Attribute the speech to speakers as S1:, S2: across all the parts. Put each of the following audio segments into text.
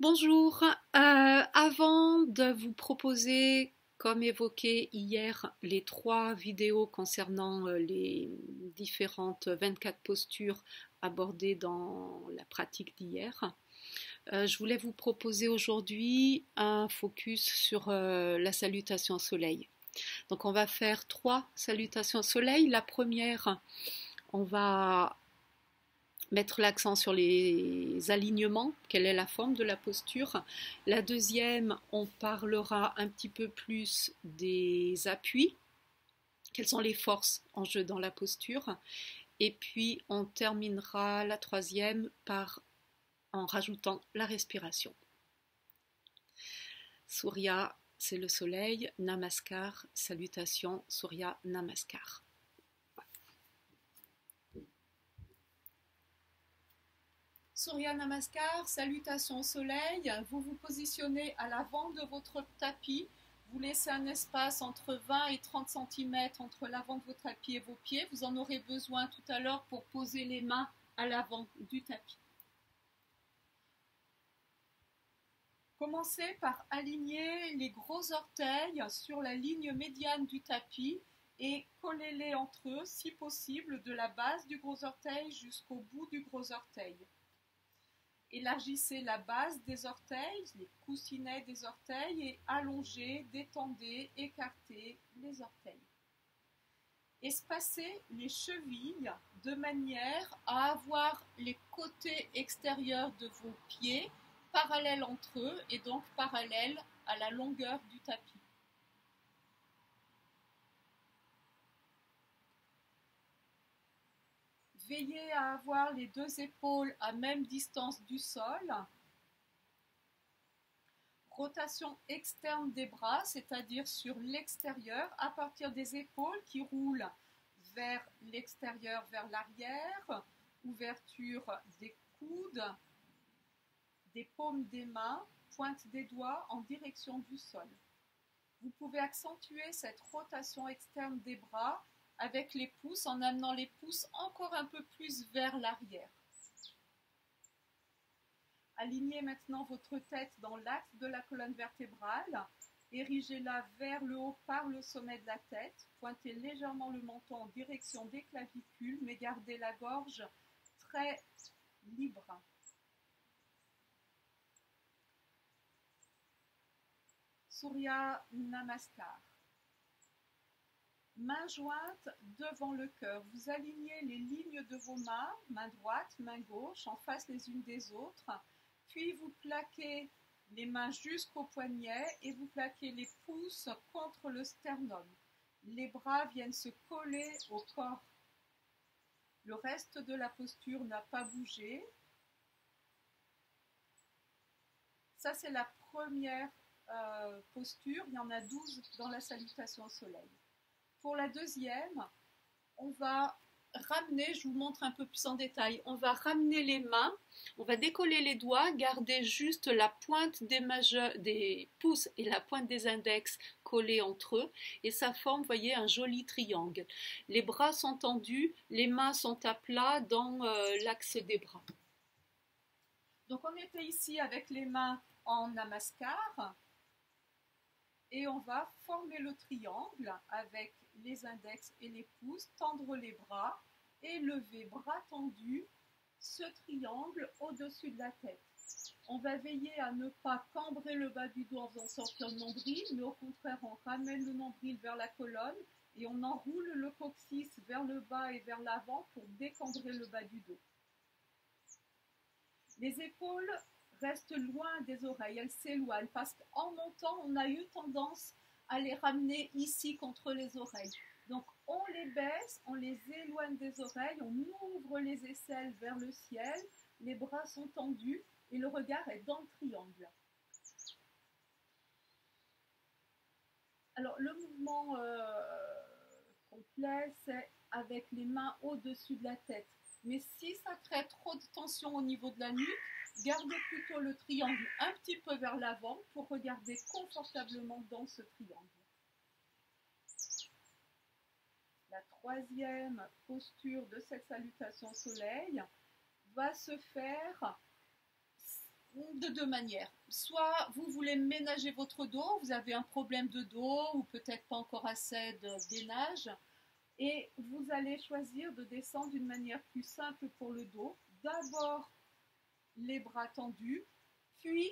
S1: Bonjour. Avant de vous proposer, comme évoqué hier, les trois vidéos concernant les différentes 24 postures abordées dans la pratique d'hier, je voulais vous proposer aujourd'hui un focus sur la salutation au soleil. Donc on va faire trois salutations au soleil. La première, on va mettre l'accent sur les alignements, quelle est la forme de la posture. La deuxième, on parlera un petit peu plus des appuis, quelles sont les forces en jeu dans la posture. Et puis on terminera la troisième en rajoutant la respiration. Surya, c'est le soleil. Namaskar, salutation, Surya Namaskar. Surya Namaskar, salutation au soleil. Vous vous positionnez à l'avant de votre tapis. Vous laissez un espace entre 20 et 30 cm entre l'avant de votre tapis et vos pieds. Vous en aurez besoin tout à l'heure pour poser les mains à l'avant du tapis. Commencez par aligner les gros orteils sur la ligne médiane du tapis et collez-les entre eux, si possible, de la base du gros orteil jusqu'au bout du gros orteil. Élargissez la base des orteils, les coussinets des orteils et allongez, détendez, écartez les orteils. Espacez les chevilles de manière à avoir les côtés extérieurs de vos pieds parallèles entre eux et donc parallèles à la longueur du tapis. Veillez à avoir les deux épaules à même distance du sol. Rotation externe des bras, c'est-à-dire sur l'extérieur, à partir des épaules qui roulent vers l'extérieur, vers l'arrière. Ouverture des coudes, des paumes des mains, pointe des doigts en direction du sol. Vous pouvez accentuer cette rotation externe des bras avec les pouces en amenant les pouces encore un peu plus vers l'arrière. Alignez maintenant votre tête dans l'axe de la colonne vertébrale. Érigez-la vers le haut par le sommet de la tête. Pointez légèrement le menton en direction des clavicules, mais gardez la gorge très libre. Surya Namaskar. Main jointe devant le cœur. Vous alignez les lignes de vos mains, main droite, main gauche, en face les unes des autres. Puis vous plaquez les mains jusqu'au poignet et vous plaquez les pouces contre le sternum. Les bras viennent se coller au corps. Le reste de la posture n'a pas bougé. Ça, c'est la première posture. Il y en a 12 dans la salutation au soleil. Pour la deuxième, on va ramener, je vous montre un peu plus en détail, on va ramener les mains, on va décoller les doigts, garder juste la pointe des pouces et la pointe des index collés entre eux et ça forme, vous voyez, un joli triangle. Les bras sont tendus, les mains sont à plat dans l'axe des bras. Donc on était ici avec les mains en namaskar. Et on va former le triangle avec les index et les pouces, tendre les bras et lever bras tendus ce triangle au-dessus de la tête. On va veiller à ne pas cambrer le bas du dos en faisant sortir le nombril, mais au contraire on ramène le nombril vers la colonne et on enroule le coccyx vers le bas et vers l'avant pour décambrer le bas du dos. Les épaules restent loin des oreilles, elles s'éloignent parce qu'en montant, on a eu tendance à les ramener ici contre les oreilles. Donc on les baisse, on les éloigne des oreilles, on ouvre les aisselles vers le ciel, les bras sont tendus et le regard est dans le triangle. Alors le mouvement complet, c'est avec les mains au-dessus de la tête. Mais si ça crée trop de tension au niveau de la nuque, gardez plutôt le triangle un petit peu vers l'avant pour regarder confortablement dans ce triangle. La troisième posture de cette salutation au soleil va se faire, on de deux manières. Soit vous voulez ménager votre dos, vous avez un problème de dos ou peut-être pas encore assez de gainage, et vous allez choisir de descendre d'une manière plus simple pour le dos. D'abord les bras tendus, puis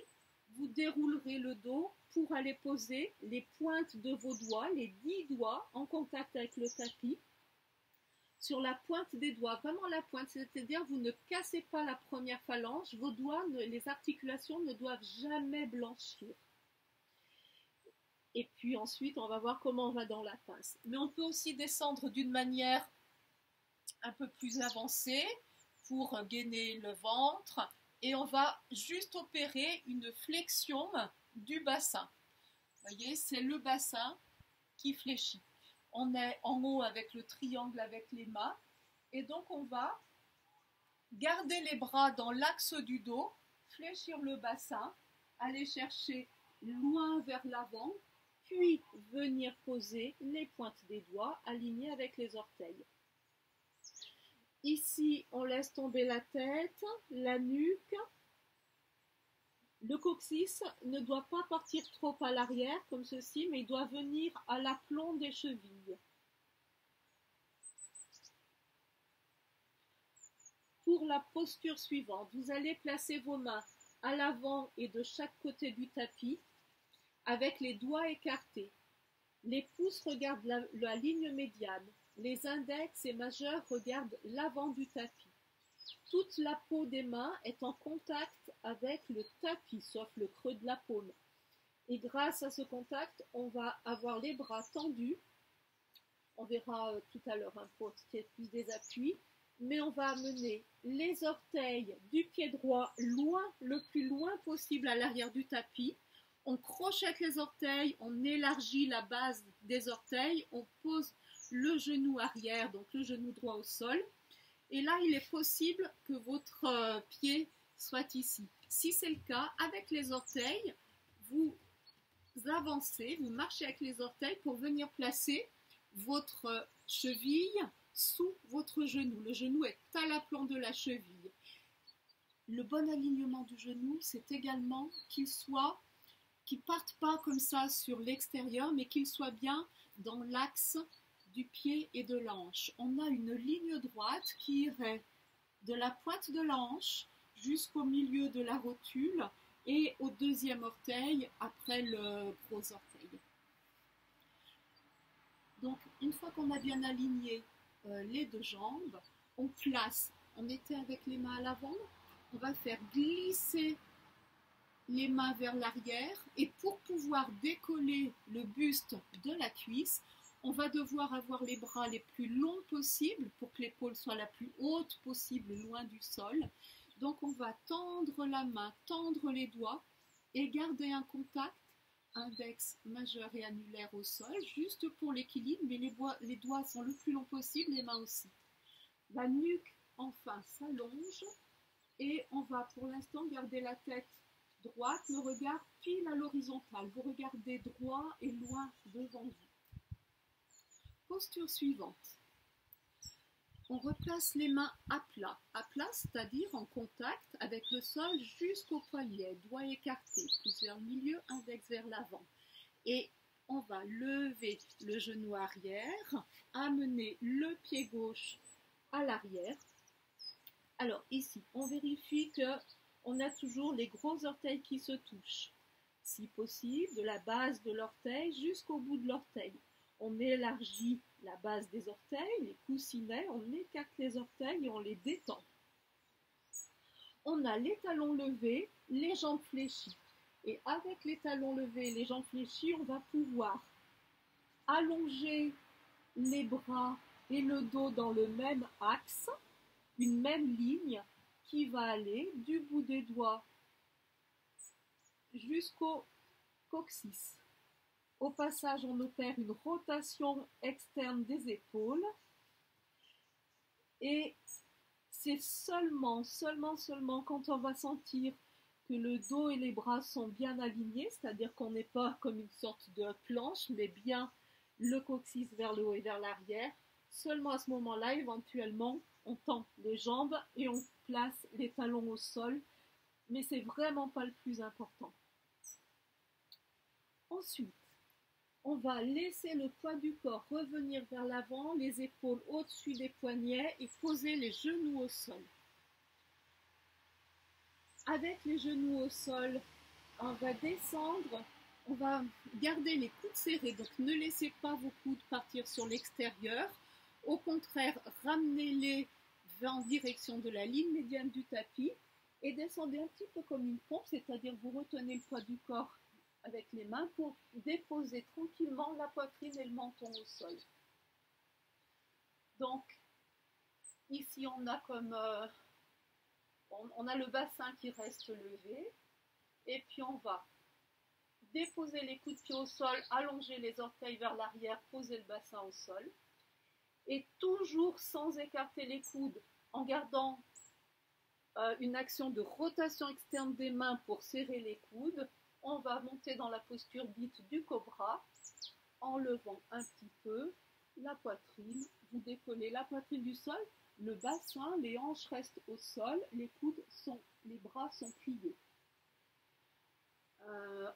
S1: vous déroulerez le dos pour aller poser les pointes de vos doigts, les 10 doigts en contact avec le tapis, sur la pointe des doigts, vraiment la pointe, c'est-à-dire vous ne cassez pas la première phalange, vos doigts, les articulations ne doivent jamais blanchir. Et puis ensuite, on va voir comment on va dans la pince. Mais on peut aussi descendre d'une manière un peu plus avancée pour gainer le ventre, et on va juste opérer une flexion du bassin. Vous voyez, c'est le bassin qui fléchit. On est en haut avec le triangle avec les mains, et donc on va garder les bras dans l'axe du dos, fléchir le bassin, aller chercher loin vers l'avant, puis venir poser les pointes des doigts alignées avec les orteils. Ici, on laisse tomber la tête, la nuque. Le coccyx ne doit pas partir trop à l'arrière comme ceci, mais il doit venir à l'aplomb des chevilles. Pour la posture suivante, vous allez placer vos mains à l'avant et de chaque côté du tapis avec les doigts écartés. Les pouces regardent la ligne médiane. Les index et majeurs regardent l'avant du tapis. Toute la peau des mains est en contact avec le tapis, sauf le creux de la paume. Et grâce à ce contact, on va avoir les bras tendus. On verra tout à l'heure pour ce qui est plus des appuis. Mais on va amener les orteils du pied droit loin, le plus loin possible à l'arrière du tapis. On crochette les orteils, on élargit la base des orteils, on pose le genou arrière, donc le genou droit au sol. Et là, il est possible que votre pied soit ici. Si c'est le cas, avec les orteils, vous avancez, vous marchez avec les orteils pour venir placer votre cheville sous votre genou. Le genou est à l'aplomb de la cheville. Le bon alignement du genou, c'est également qu'il ne parte pas comme ça sur l'extérieur, mais qu'il soit bien dans l'axe du pied et de la hanche. On a une ligne droite qui irait de la pointe de la hanche jusqu'au milieu de la rotule et au deuxième orteil après le gros orteil. Donc, une fois qu'on a bien aligné les deux jambes, on place, on était avec les mains à l'avant, on va faire glisser les mains vers l'arrière, et pour pouvoir décoller le buste de la cuisse, on va devoir avoir les bras les plus longs possibles pour que l'épaule soit la plus haute possible, loin du sol. Donc on va tendre la main, tendre les doigts et garder un contact index, majeur et annulaire au sol, juste pour l'équilibre, mais les doigts sont le plus longs possible, les mains aussi. La nuque enfin s'allonge et on va pour l'instant garder la tête droite, le regard pile à l'horizontale. Vous regardez droit et loin devant vous. Posture suivante. On replace les mains à plat, c'est-à-dire en contact avec le sol jusqu'au poignet, doigts écartés, pouce vers le milieu, index vers l'avant. Et on va lever le genou arrière, amener le pied gauche à l'arrière. Alors ici, on vérifie qu'on a toujours les gros orteils qui se touchent. Si possible, de la base de l'orteil jusqu'au bout de l'orteil. On élargit la base des orteils, les coussinets, on écarte les orteils et on les détend. On a les talons levés, les jambes fléchies. Et avec les talons levés et les jambes fléchies, on va pouvoir allonger les bras et le dos dans le même axe, une même ligne qui va aller du bout des doigts jusqu'au coccyx. Au passage, on opère une rotation externe des épaules et c'est seulement quand on va sentir que le dos et les bras sont bien alignés, c'est-à-dire qu'on n'est pas comme une sorte de planche, mais bien le coccyx vers le haut et vers l'arrière, seulement à ce moment-là, éventuellement, on tend les jambes et on place les talons au sol mais c'est vraiment pas le plus important. Ensuite, on va laisser le poids du corps revenir vers l'avant, les épaules au-dessus des poignets et poser les genoux au sol. Avec les genoux au sol, on va descendre, on va garder les coudes serrés, donc ne laissez pas vos coudes partir sur l'extérieur. Au contraire, ramenez-les en direction de la ligne médiane du tapis et descendez un petit peu comme une pompe, c'est-à-dire vous retenez le poids du corps avec les mains pour déposer tranquillement la poitrine et le menton au sol. Donc, ici on a comme on a le bassin qui reste levé et puis on va déposer les coudes de pied au sol, allonger les orteils vers l'arrière, poser le bassin au sol et toujours sans écarter les coudes en gardant une action de rotation externe des mains pour serrer les coudes. On va monter dans la posture dite du cobra en levant un petit peu la poitrine. Vous décollez la poitrine du sol, le bassin, les hanches restent au sol, les bras sont pliés.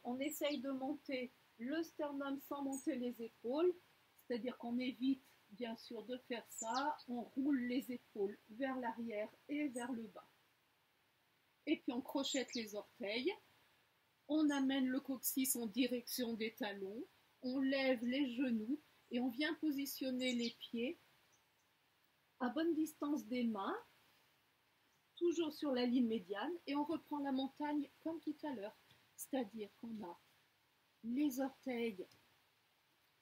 S1: On essaye de monter le sternum sans monter les épaules, c'est-à-dire qu'on évite bien sûr de faire ça. On roule les épaules vers l'arrière et vers le bas. Et puis on crochette les orteils. On amène le coccyx en direction des talons, on lève les genoux et on vient positionner les pieds à bonne distance des mains, toujours sur la ligne médiane, et on reprend la montagne comme tout à l'heure. C'est-à-dire qu'on a les orteils,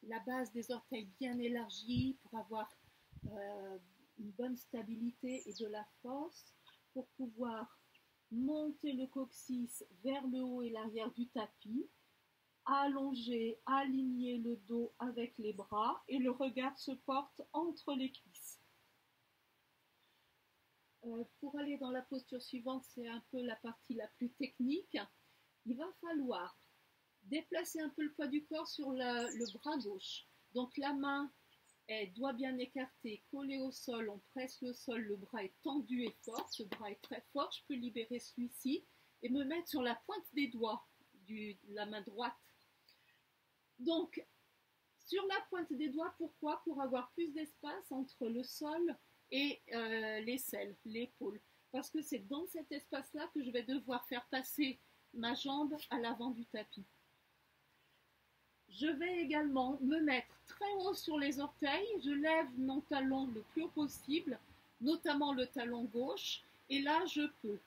S1: la base des orteils bien élargie pour avoir une bonne stabilité et de la force, pour pouvoir monter le coccyx vers le haut et l'arrière du tapis, allonger, aligner le dos avec les bras et le regard se porte entre les cuisses. Pour aller dans la posture suivante, c'est un peu la partie la plus technique. Il va falloir déplacer un peu le poids du corps sur le bras gauche. Donc la main est doigt bien écarté, collé au sol, on presse le sol, le bras est tendu et fort, ce bras est très fort, je peux libérer celui-ci et me mettre sur la pointe des doigts de la main droite. Donc, sur la pointe des doigts, pourquoi? Pour avoir plus d'espace entre le sol et l'aisselle, l'épaule. Parce que c'est dans cet espace-là que je vais devoir faire passer ma jambe à l'avant du tapis. Je vais également me mettre très haut sur les orteils, je lève mon talon le plus haut possible, notamment le talon gauche, et là je peux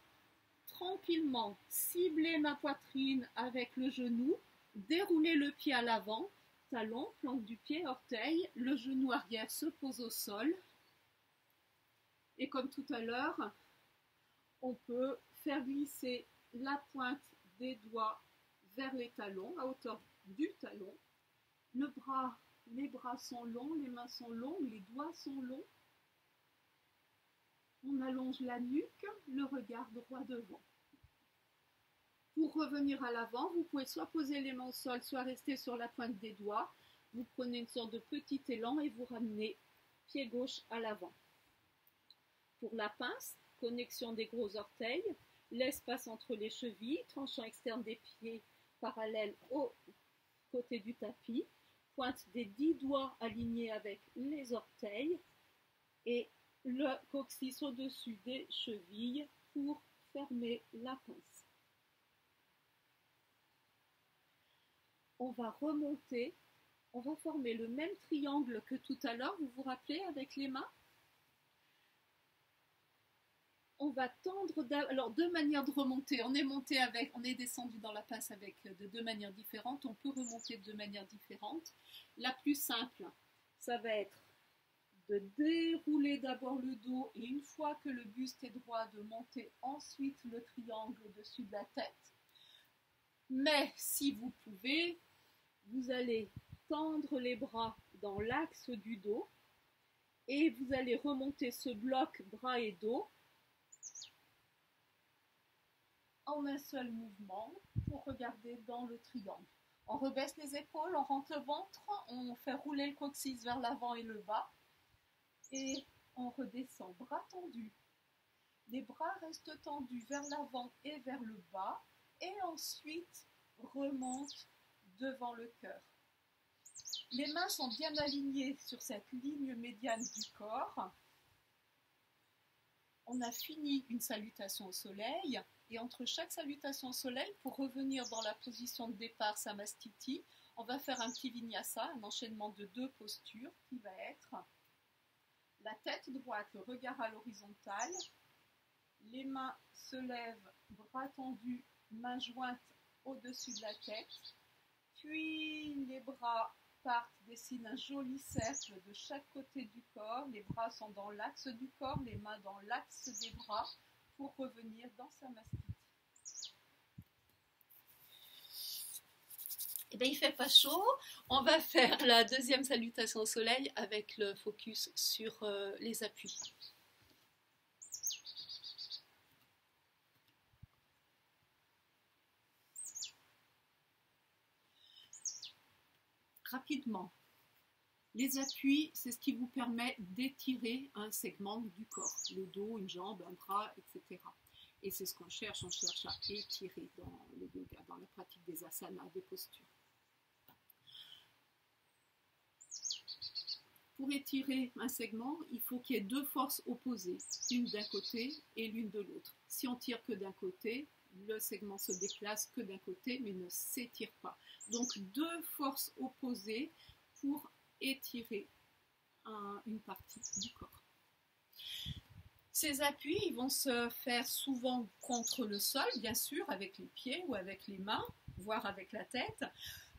S1: tranquillement cibler ma poitrine avec le genou, dérouler le pied à l'avant, talon, plante du pied, orteil, le genou arrière se pose au sol, et comme tout à l'heure, on peut faire glisser la pointe des doigts vers les talons, à hauteur du talon. Les bras sont longs, les mains sont longues, les doigts sont longs. On allonge la nuque, le regard droit devant. Pour revenir à l'avant, vous pouvez soit poser les mains au sol, soit rester sur la pointe des doigts. Vous prenez une sorte de petit élan et vous ramenez pied gauche à l'avant. Pour la pince, connexion des gros orteils, l'espace entre les chevilles, tranchant externe des pieds parallèle au côté du tapis, pointe des 10 doigts alignés avec les orteils et le coccyx au-dessus des chevilles pour fermer la pince. On va remonter, on va former le même triangle que tout à l'heure, vous vous rappelez, avec les mains? On va tendre, alors deux manières de remonter, on est descendu dans la pince avec de deux manières différentes, on peut remonter de deux manières différentes. La plus simple, ça va être de dérouler d'abord le dos et une fois que le buste est droit, de monter ensuite le triangle au-dessus de la tête. Mais si vous pouvez, vous allez tendre les bras dans l'axe du dos et vous allez remonter ce bloc bras et dos en un seul mouvement pour regarder dans le triangle. On rebaisse les épaules, on rentre le ventre, on fait rouler le coccyx vers l'avant et le bas et on redescend bras tendus. Les bras restent tendus vers l'avant et vers le bas, et ensuite remontent devant le cœur. Les mains sont bien alignées sur cette ligne médiane du corps. On a fini une salutation au soleil, et entre chaque salutation au soleil, pour revenir dans la position de départ Samastiti, on va faire un petit vinyasa, un enchaînement de 2 postures qui va être la tête droite, le regard à l'horizontale, les mains se lèvent, bras tendus, mains jointes au-dessus de la tête, puis les bras partent, dessinent un joli cercle de chaque côté du corps, les bras sont dans l'axe du corps, les mains dans l'axe des bras, pour revenir dans Samastiti. Eh bien, il ne fait pas chaud, on va faire la deuxième salutation au soleil avec le focus sur les appuis. Rapidement, les appuis, c'est ce qui vous permet d'étirer un segment du corps, le dos, une jambe, un bras, etc. Et c'est ce qu'on cherche à étirer dans le yoga, dans la pratique des asanas, des postures. Pour étirer un segment, il faut qu'il y ait 2 forces opposées, une d'un côté et l'une de l'autre. Si on tire que d'un côté, le segment se déplace que d'un côté, mais ne s'étire pas. Donc 2 forces opposées pour étirer une partie du corps. Ces appuis, ils vont se faire souvent contre le sol, bien sûr, avec les pieds ou avec les mains, voire avec la tête,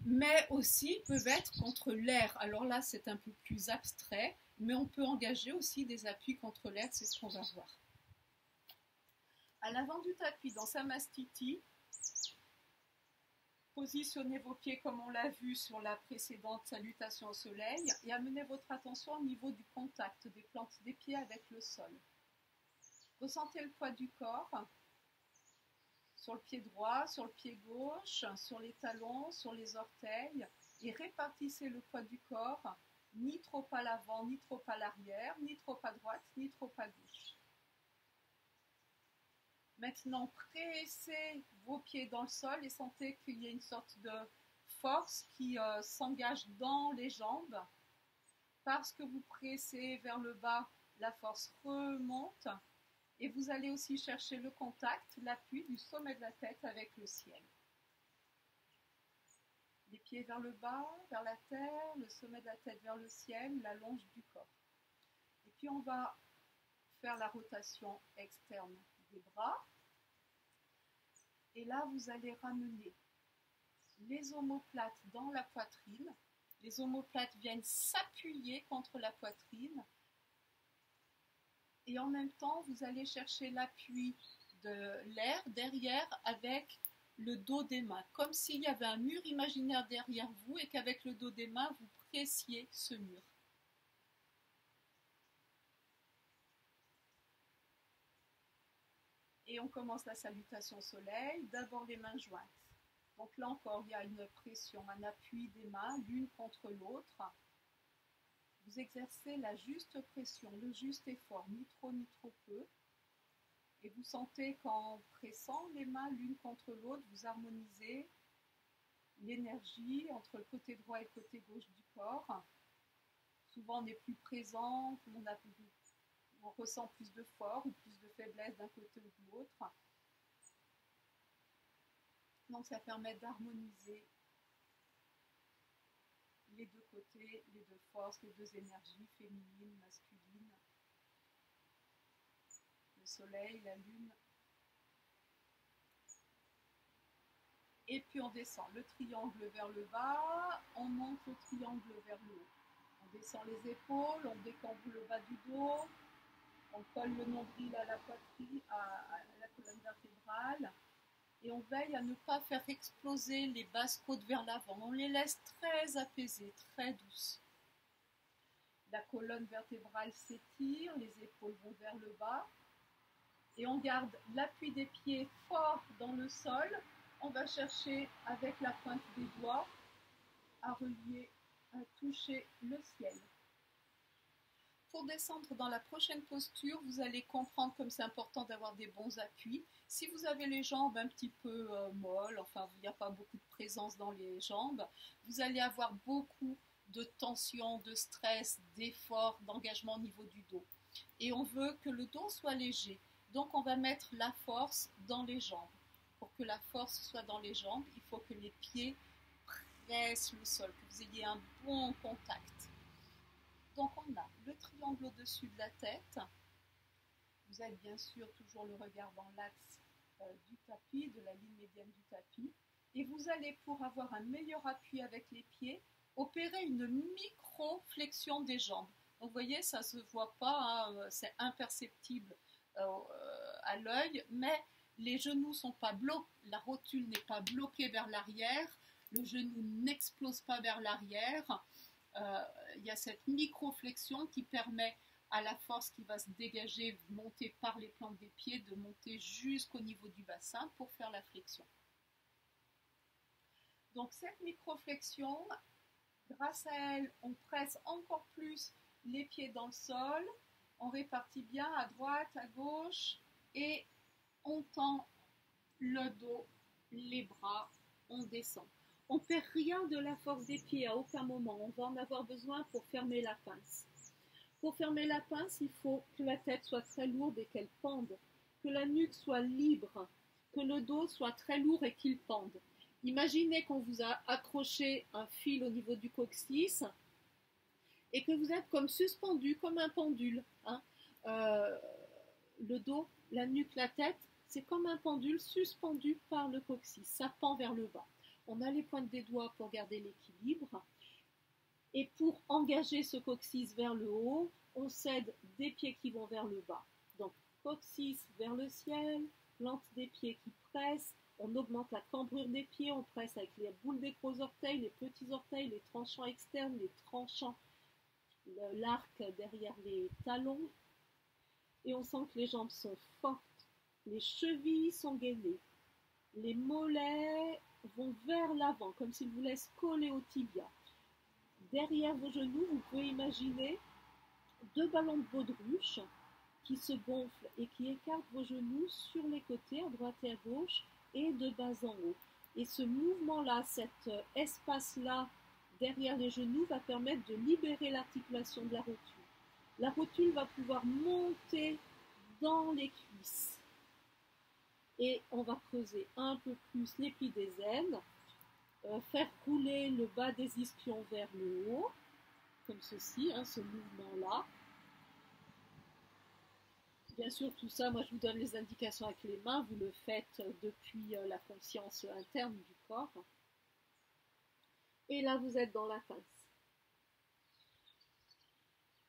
S1: mais aussi peuvent être contre l'air. Alors là, c'est un peu plus abstrait, mais on peut engager aussi des appuis contre l'air, c'est ce qu'on va voir. À l'avant du tapis, dans Samastiti, positionnez vos pieds comme on l'a vu sur la précédente salutation au soleil et amenez votre attention au niveau du contact des plantes des pieds avec le sol. Ressentez le poids du corps sur le pied droit, sur le pied gauche, sur les talons, sur les orteils et répartissez le poids du corps, ni trop à l'avant, ni trop à l'arrière, ni trop à droite, ni trop à gauche. Maintenant, pressez vos pieds dans le sol et sentez qu'il y a une sorte de force qui s'engage dans les jambes. Parce que vous pressez vers le bas, la force remonte. Et vous allez aussi chercher le contact, l'appui du sommet de la tête avec le ciel. Les pieds vers le bas, vers la terre, le sommet de la tête vers le ciel, la longe du corps. Et puis on va faire la rotation externe des bras. Et là, vous allez ramener les omoplates dans la poitrine. Les omoplates viennent s'appuyer contre la poitrine. Et en même temps, vous allez chercher l'appui de l'air derrière avec le dos des mains. Comme s'il y avait un mur imaginaire derrière vous et qu'avec le dos des mains, vous pressiez ce mur. Et on commence la salutation au soleil, d'abord les mains jointes. Donc là encore, il y a une pression, un appui des mains l'une contre l'autre. Vous exercez la juste pression, le juste effort, ni trop peu. Et vous sentez qu'en pressant les mains l'une contre l'autre, vous harmonisez l'énergie entre le côté droit et le côté gauche du corps. Souvent on est plus présent, on ressent plus de force ou plus de faiblesse d'un côté ou de l'autre. Donc ça permet d'harmoniser les 2 côtés, les 2 forces, les 2 énergies, féminines, masculines. Le soleil, la lune. Et puis on descend le triangle vers le bas, on monte le triangle vers le haut. On descend les épaules, on décambre le bas du dos, on colle le nombril à la poitrine, à la colonne vertébrale. Et on veille à ne pas faire exploser les basses côtes vers l'avant. On les laisse très apaisées, très douces. La colonne vertébrale s'étire, les épaules vont vers le bas. Et on garde l'appui des pieds fort dans le sol. On va chercher avec la pointe des doigts à relier, à toucher le ciel. pour descendre dans la prochaine posture, vous allez comprendre comme c'est important d'avoir des bons appuis. Si vous avez les jambes un petit peu molles, enfin il n'y a pas beaucoup de présence dans les jambes, vous allez avoir beaucoup de tension, de stress, d'effort, d'engagement au niveau du dos. Et on veut que le dos soit léger. Donc on va mettre la force dans les jambes. Pour que la force soit dans les jambes, il faut que les pieds pressent le sol, que vous ayez un bon contact. Donc on a le triangle au-dessus de la tête. Vous avez bien sûr toujours le regard dans l'axe du tapis, de la ligne médiane du tapis. Et vous allez, pour avoir un meilleur appui avec les pieds, opérer une micro-flexion des jambes. Donc vous voyez, ça ne se voit pas, hein, c'est imperceptible à l'œil, mais les genoux sont pas bloqués, la rotule n'est pas bloquée vers l'arrière, le genou n'explose pas vers l'arrière. Il y a cette micro-flexion qui permet à la force qui va se dégager, monter par les plantes des pieds, de monter jusqu'au niveau du bassin pour faire la flexion. Donc cette micro-flexion, grâce à elle, on presse encore plus les pieds dans le sol, on répartit bien à droite, à gauche, et on tend le dos, les bras, on descend. On ne perd rien de la force des pieds à aucun moment, on va en avoir besoin pour fermer la pince. Pour fermer la pince, il faut que la tête soit très lourde et qu'elle pende, que la nuque soit libre, que le dos soit très lourd et qu'il pende. Imaginez qu'on vous a accroché un fil au niveau du coccyx et que vous êtes comme suspendu, comme un pendule. Hein. Le dos, la nuque, la tête, c'est comme un pendule suspendu par le coccyx. Ça pend vers le bas. On a les pointes des doigts pour garder l'équilibre. Et pour engager ce coccyx vers le haut, on cède des pieds qui vont vers le bas. Donc, coccyx vers le ciel, plante des pieds qui pressent, on augmente la cambrure des pieds, on presse avec les boules des gros orteils, les petits orteils, les tranchants externes, les tranchants, l'arc derrière les talons. Et on sent que les jambes sont fortes, les chevilles sont gainées, les mollets vont vers l'avant, comme s'ils vous laissent coller au tibia. Derrière vos genoux, vous pouvez imaginer 2 ballons de baudruche qui se gonflent et qui écartent vos genoux sur les côtés, à droite et à gauche, et de bas en haut. Et ce mouvement-là, cet espace-là, derrière les genoux, va permettre de libérer l'articulation de la rotule. La rotule va pouvoir monter dans les cuisses. Et on va creuser un peu plus les plis des aines, faire rouler le bas des ischions vers le haut, comme ceci, hein, ce mouvement-là. Bien sûr, tout ça, moi je vous donne les indications avec les mains, vous le faites depuis la conscience interne du corps. Et là, vous êtes dans la pince.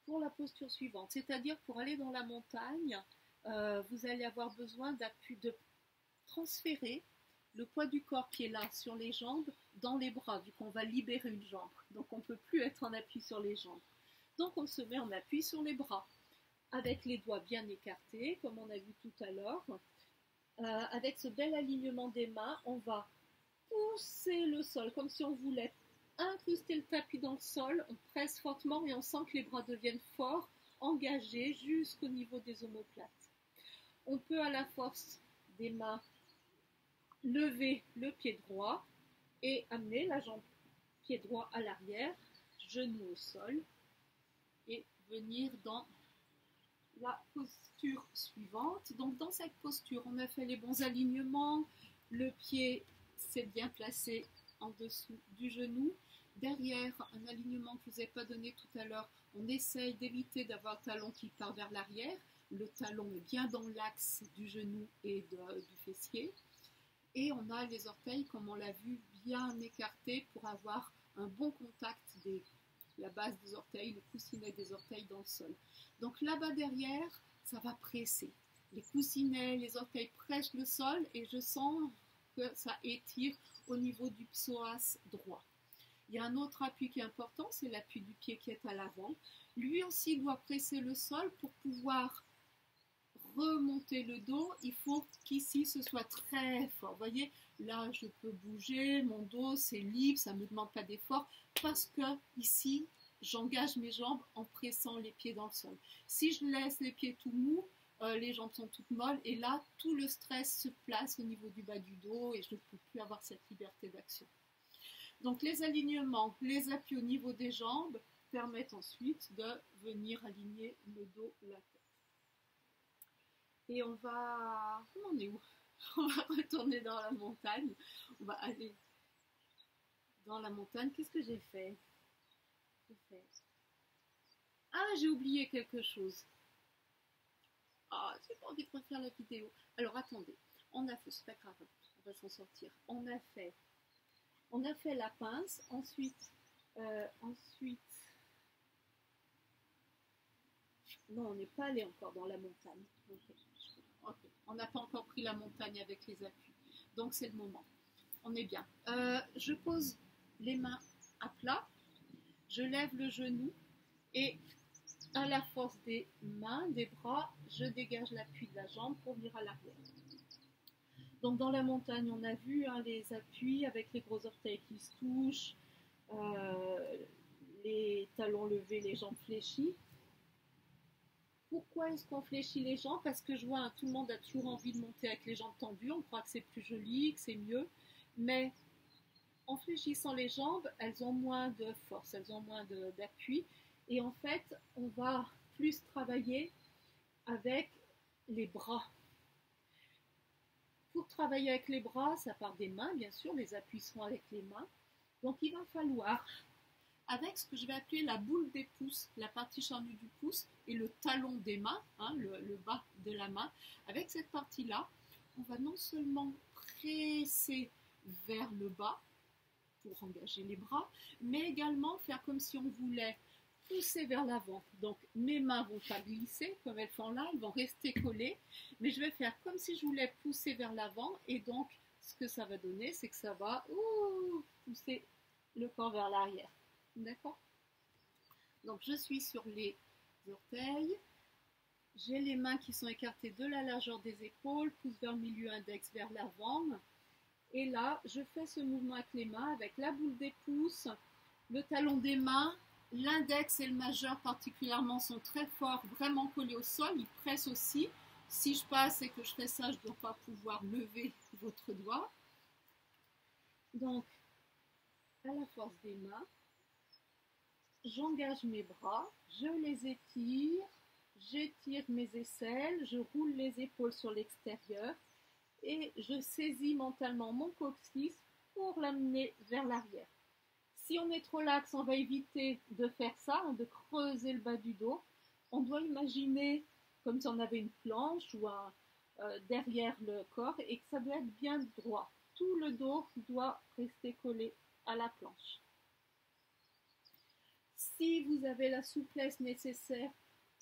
S1: Pour la posture suivante, c'est-à-dire pour aller dans la montagne, vous allez avoir besoin d'appui, de transférer le poids du corps qui est là sur les jambes dans les bras, vu qu'on va libérer une jambe. Donc on ne peut plus être en appui sur les jambes. Donc on se met en appui sur les bras, avec les doigts bien écartés, comme on a vu tout à l'heure. Avec ce bel alignement des mains, on va pousser le sol, comme si on voulait incruster le tapis dans le sol. On presse fortement et on sent que les bras deviennent forts, engagés jusqu'au niveau des omoplates. On peut à la force des mains lever le pied droit et amener la jambe pied droit à l'arrière, genou au sol, et venir dans la posture suivante. Donc dans cette posture, on a fait les bons alignements, le pied s'est bien placé en dessous du genou. Derrière, un alignement que je ne vous ai pas donné tout à l'heure, on essaye d'éviter d'avoir le talon qui part vers l'arrière. Le talon est bien dans l'axe du genou et du fessier. Et on a les orteils, comme on l'a vu, bien écartés pour avoir un bon contact de la base des orteils, le coussinet des orteils dans le sol. Donc là-bas derrière, ça va presser. Les coussinets, les orteils pressent le sol et je sens que ça étire au niveau du psoas droit. Il y a un autre appui qui est important, c'est l'appui du pied qui est à l'avant. Lui aussi doit presser le sol pour pouvoir remonter le dos. Il faut qu'ici ce soit très fort. Vous voyez, là je peux bouger, mon dos c'est libre, ça ne me demande pas d'effort parce que ici j'engage mes jambes en pressant les pieds dans le sol. Si je laisse les pieds tout mous, les jambes sont toutes molles et là, tout le stress se place au niveau du bas du dos et je ne peux plus avoir cette liberté d'action. Donc les alignements, les appuis au niveau des jambes permettent ensuite de venir aligner le dos, la tête. Et on va... On est où? On va retourner dans la montagne. On va aller dans la montagne. Qu'est-ce que j'ai fait? Ah, j'ai oublié quelque chose. Ah, j'ai pas envie de refaire la vidéo. Alors attendez, on a fait, c'est pas grave, on va s'en sortir. On a fait la pince, ensuite, non, on n'est pas allé encore dans la montagne. Okay. On n'a pas encore pris la montagne avec les appuis, donc c'est le moment. On est bien. Je pose les mains à plat, je lève le genou et à la force des mains, des bras, je dégage l'appui de la jambe pour venir à l'arrière. Donc dans la montagne, on a vu les appuis avec les gros orteils qui se touchent, les talons levés, les jambes fléchies. Pourquoi est-ce qu'on fléchit les jambes? Parce que je vois, tout le monde a toujours envie de monter avec les jambes tendues, on croit que c'est plus joli, que c'est mieux, mais en fléchissant les jambes, elles ont moins de force, elles ont moins d'appui, et en fait, on va plus travailler avec les bras. Pour travailler avec les bras, ça part des mains, bien sûr, les appuis seront avec les mains. Donc il va falloir, avec ce que je vais appeler la boule des pouces, la partie charnue du pouce et le talon des mains, le bas de la main, avec cette partie-là, on va non seulement presser vers le bas pour engager les bras, mais également faire comme si on voulait pousser vers l'avant. Donc mes mains vont pas glisser comme elles font là, elles vont rester collées, mais je vais faire comme si je voulais pousser vers l'avant et donc ce que ça va donner, c'est que ça va pousser le corps vers l'arrière. D'accord? Donc je suis sur les orteils, j'ai les mains qui sont écartées de la largeur des épaules, pouce vers le milieu, index vers l'avant. Et là, je fais ce mouvement avec les mains, avec la boule des pouces, le talon des mains, l'index et le majeur particulièrement sont très forts, vraiment collés au sol, ils pressent aussi. Si je passe et que je fais ça, je ne dois pas pouvoir lever votre doigt. Donc, à la force des mains, j'engage mes bras, je les étire, j'étire mes aisselles, je roule les épaules sur l'extérieur et je saisis mentalement mon coccyx pour l'amener vers l'arrière. Si on est trop lax, on va éviter de faire ça, de creuser le bas du dos. On doit imaginer comme si on avait une planche ou derrière le corps et que ça doit être bien droit. Tout le dos doit rester collé à la planche. Si vous avez la souplesse nécessaire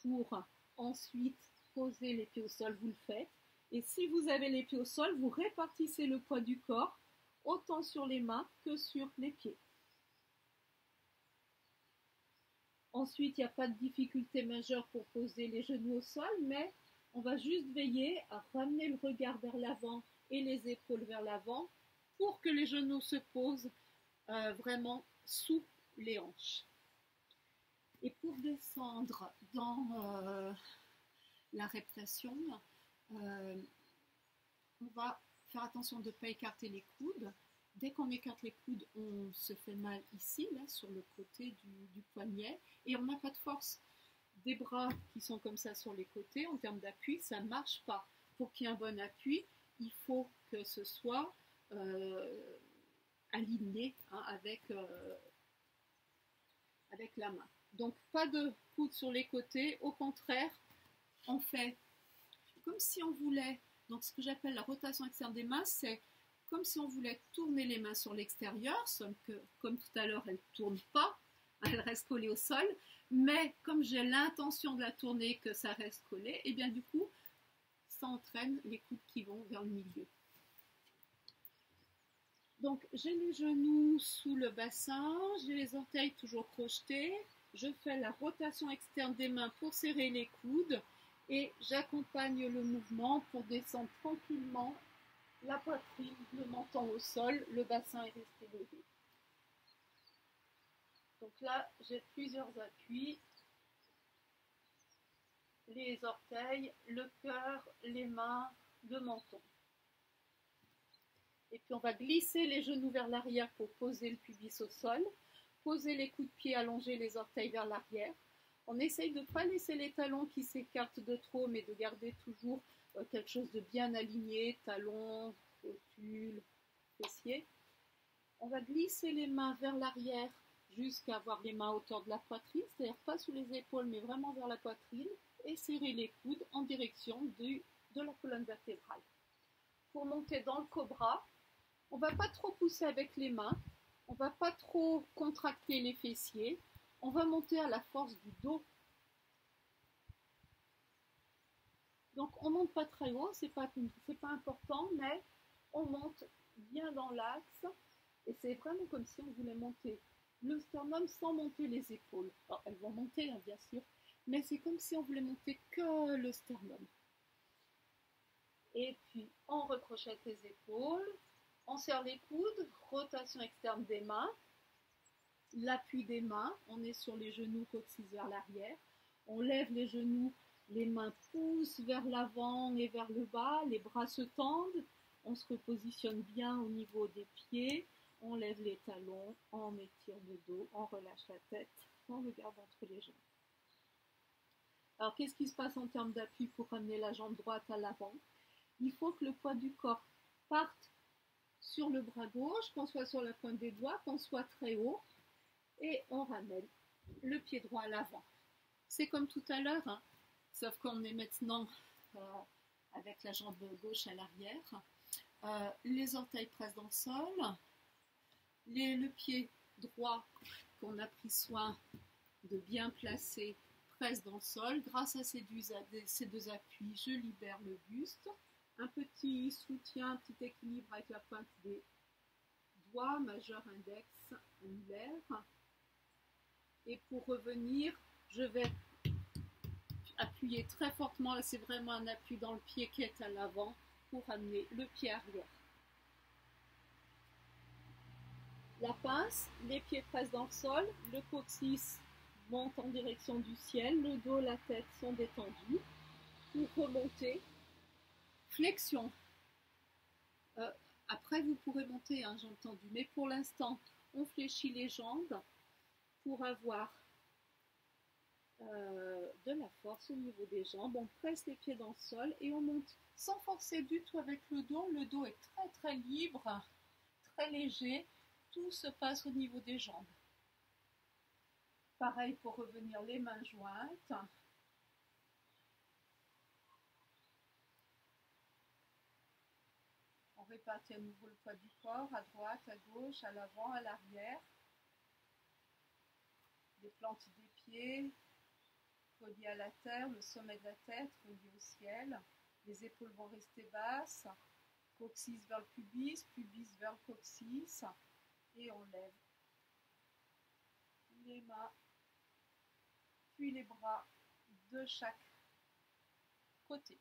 S1: pour ensuite poser les pieds au sol, vous le faites. Et si vous avez les pieds au sol, vous répartissez le poids du corps autant sur les mains que sur les pieds. Ensuite, il n'y a pas de difficulté majeure pour poser les genoux au sol, mais on va juste veiller à ramener le regard vers l'avant et les épaules vers l'avant pour que les genoux se posent vraiment sous les hanches. Et pour descendre dans la répression, on va faire attention de ne pas écarter les coudes. Dès qu'on écarte les coudes, on se fait mal ici, là, sur le côté du poignet, et on n'a pas de force. Des bras qui sont comme ça sur les côtés, en termes d'appui, ça ne marche pas. Pour qu'il y ait un bon appui, il faut que ce soit aligné avec la main. Donc, pas de coude sur les côtés, au contraire, on fait comme si on voulait, donc ce que j'appelle la rotation externe des mains, c'est comme si on voulait tourner les mains sur l'extérieur, sauf que, comme tout à l'heure, elles ne tournent pas, elles restent collées au sol, mais comme j'ai l'intention de la tourner, que ça reste collé, et bien du coup, ça entraîne les coudes qui vont vers le milieu. Donc, j'ai les genoux sous le bassin, j'ai les orteils toujours crochetés, je fais la rotation externe des mains pour serrer les coudes et j'accompagne le mouvement pour descendre tranquillement la poitrine, le menton au sol, le bassin est resté levé. Donc là, j'ai plusieurs appuis, les orteils, le cœur, les mains, le menton. Et puis on va glisser les genoux vers l'arrière pour poser le pubis au sol, poser les coups de pied, allonger les orteils vers l'arrière. On essaye de ne pas laisser les talons qui s'écartent de trop, mais de garder toujours quelque chose de bien aligné, talons, rotule, fessiers. On va glisser les mains vers l'arrière jusqu'à avoir les mains à hauteur de la poitrine, c'est-à-dire pas sous les épaules, mais vraiment vers la poitrine, et serrer les coudes en direction de la colonne vertébrale. Pour monter dans le cobra, on ne va pas trop pousser avec les mains, on ne va pas trop contracter les fessiers, on va monter à la force du dos. Donc on ne monte pas très haut, c'est pas important, mais on monte bien dans l'axe, et c'est vraiment comme si on voulait monter le sternum sans monter les épaules. Alors, elles vont monter, hein, bien sûr, mais c'est comme si on voulait monter que le sternum. Et puis, on recrochette les épaules, on serre les coudes, rotation externe des mains, l'appui des mains, on est sur les genoux, coccyx vers l'arrière, on lève les genoux, les mains poussent vers l'avant et vers le bas, les bras se tendent, on se repositionne bien au niveau des pieds, on lève les talons, on étire le dos, on relâche la tête, on regarde entre les jambes. Alors, qu'est-ce qui se passe en termes d'appui pour ramener la jambe droite à l'avant? Il faut que le poids du corps parte sur le bras gauche, qu'on soit sur la pointe des doigts, qu'on soit très haut, et on ramène le pied droit à l'avant. C'est comme tout à l'heure, hein, sauf qu'on est maintenant avec la jambe gauche à l'arrière. Les orteils pressent dans le sol, le pied droit qu'on a pris soin de bien placer presse dans le sol. Grâce à ces deux appuis, je libère le buste. Un petit soutien, un petit équilibre avec la pointe des doigts, majeur, index, annulaire. Et pour revenir, je vais appuyer très fortement. Là, c'est vraiment un appui dans le pied qui est à l'avant pour amener le pied arrière. La pince, les pieds pressent dans le sol, le coccyx monte en direction du ciel, le dos, la tête sont détendus. Pour remonter, flexion. Après, vous pourrez monter, hein, j'ai entendu, mais pour l'instant, on fléchit les jambes pour avoir de la force au niveau des jambes. On presse les pieds dans le sol et on monte sans forcer du tout avec le dos. Le dos est très très libre, très léger. Tout se passe au niveau des jambes. Pareil pour revenir, les mains jointes. On répartit à nouveau le poids du corps, à droite, à gauche, à l'avant, à l'arrière. Les plantes des pieds, reliées à la terre, le sommet de la tête, relié au ciel. Les épaules vont rester basses. Coccyx vers le pubis, pubis vers le coccyx. Et on lève les mains, puis les bras de chaque côté.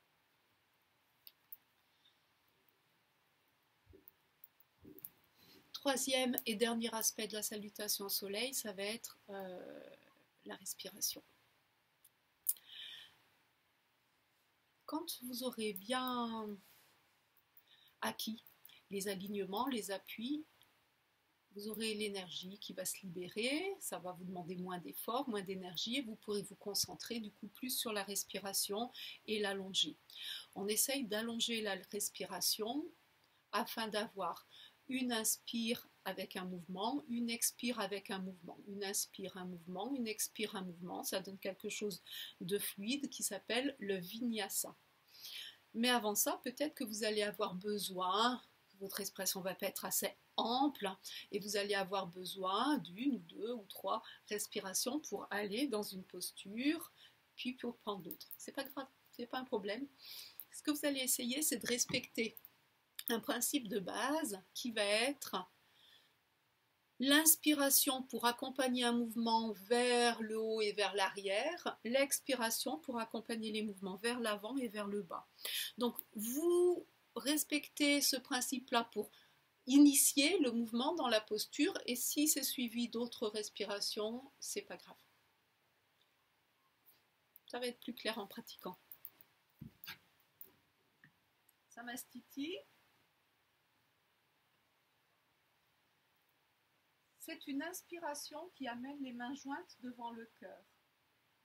S1: Troisième et dernier aspect de la salutation au soleil, ça va être la respiration. Quand vous aurez bien acquis les alignements, les appuis, vous aurez l'énergie qui va se libérer, ça va vous demander moins d'efforts, moins d'énergie, et vous pourrez vous concentrer du coup plus sur la respiration et l'allonger. On essaye d'allonger la respiration afin d'avoir une inspire avec un mouvement, une expire avec un mouvement, une inspire, un mouvement, une expire, un mouvement. Ça donne quelque chose de fluide qui s'appelle le vinyasa. Mais avant ça, peut-être que vous allez avoir besoin, votre respiration va pas être assez ample et vous allez avoir besoin d'une ou deux ou trois respirations pour aller dans une posture, puis pour prendre d'autres. C'est pas grave, c'est pas un problème. Ce que vous allez essayer, c'est de respecter un principe de base qui va être l'inspiration pour accompagner un mouvement vers le haut et vers l'arrière, l'expiration pour accompagner les mouvements vers l'avant et vers le bas. Donc vous respectez ce principe-là pour initier le mouvement dans la posture, et si c'est suivi d'autres respirations, c'est pas grave. Ça va être plus clair en pratiquant. Samastiti. C'est une inspiration qui amène les mains jointes devant le cœur.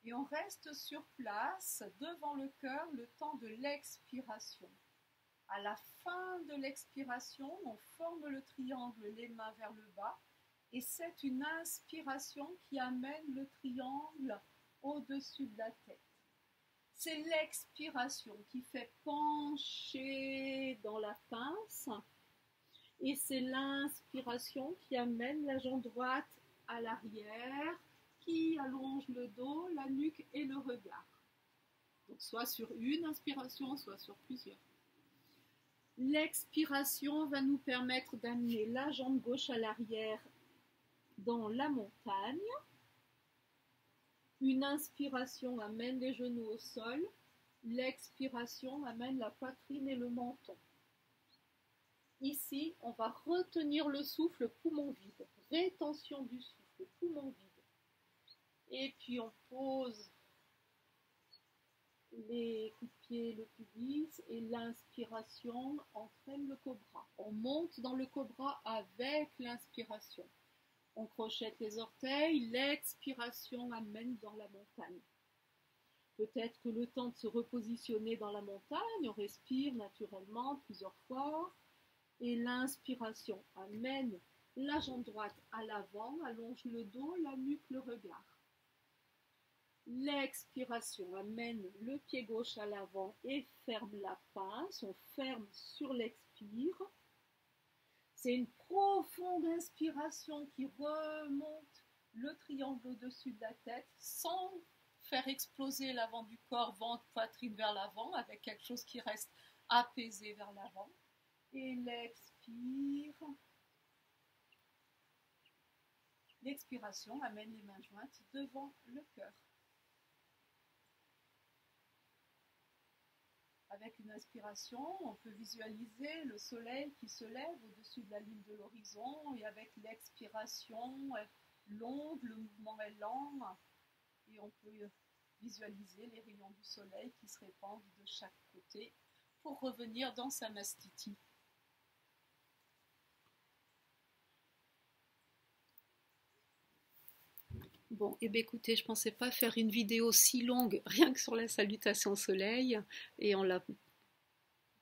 S1: Et on reste sur place devant le cœur le temps de l'expiration. À la fin de l'expiration, on forme le triangle, les mains vers le bas. Et c'est une inspiration qui amène le triangle au-dessus de la tête. C'est l'expiration qui fait pencher dans la pince. Et c'est l'inspiration qui amène la jambe droite à l'arrière, qui allonge le dos, la nuque et le regard. Donc soit sur une inspiration, soit sur plusieurs. L'expiration va nous permettre d'amener la jambe gauche à l'arrière dans la montagne. Une inspiration amène les genoux au sol. L'expiration amène la poitrine et le menton. Ici, on va retenir le souffle, poumon vide. Rétention du souffle, poumon vide. Et puis on pose les coups de pied, le pubis, et l'inspiration entraîne le cobra. On monte dans le cobra avec l'inspiration. On crochette les orteils, l'expiration amène dans la montagne. Peut-être que le temps de se repositionner dans la montagne, on respire naturellement plusieurs fois. Et l'inspiration amène la jambe droite à l'avant, allonge le dos, la nuque, le regard. L'expiration amène le pied gauche à l'avant et ferme la pince. On ferme sur l'expire. C'est une profonde inspiration qui remonte le triangle au-dessus de la tête sans faire exploser l'avant du corps, ventre, poitrine vers l'avant, avec quelque chose qui reste apaisé vers l'avant. Et l'expire. L'expiration amène les mains jointes devant le cœur. Avec une inspiration, on peut visualiser le soleil qui se lève au-dessus de la ligne de l'horizon, et avec l'expiration longue, le mouvement est lent, et on peut visualiser les rayons du soleil qui se répandent de chaque côté pour revenir dans Samastiti. Bon, eh bien écoutez, je ne pensais pas faire une vidéo si longue, rien que sur la salutation au soleil, et on l'a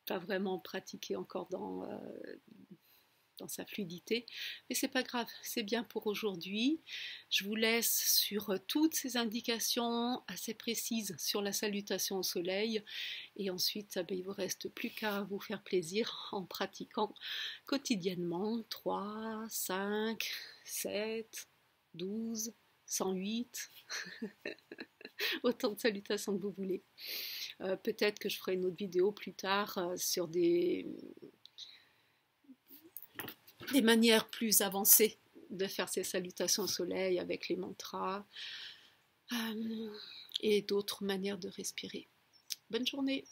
S1: pas vraiment pratiqué encore dans sa fluidité, mais c'est pas grave, c'est bien pour aujourd'hui. Je vous laisse sur toutes ces indications assez précises sur la salutation au soleil, et ensuite il ne vous reste plus qu'à vous faire plaisir en pratiquant quotidiennement 3, 5, 7, 12, 108, autant de salutations que vous voulez. Peut-être que je ferai une autre vidéo plus tard sur des manières plus avancées de faire ces salutations au soleil avec les mantras et d'autres manières de respirer. Bonne journée!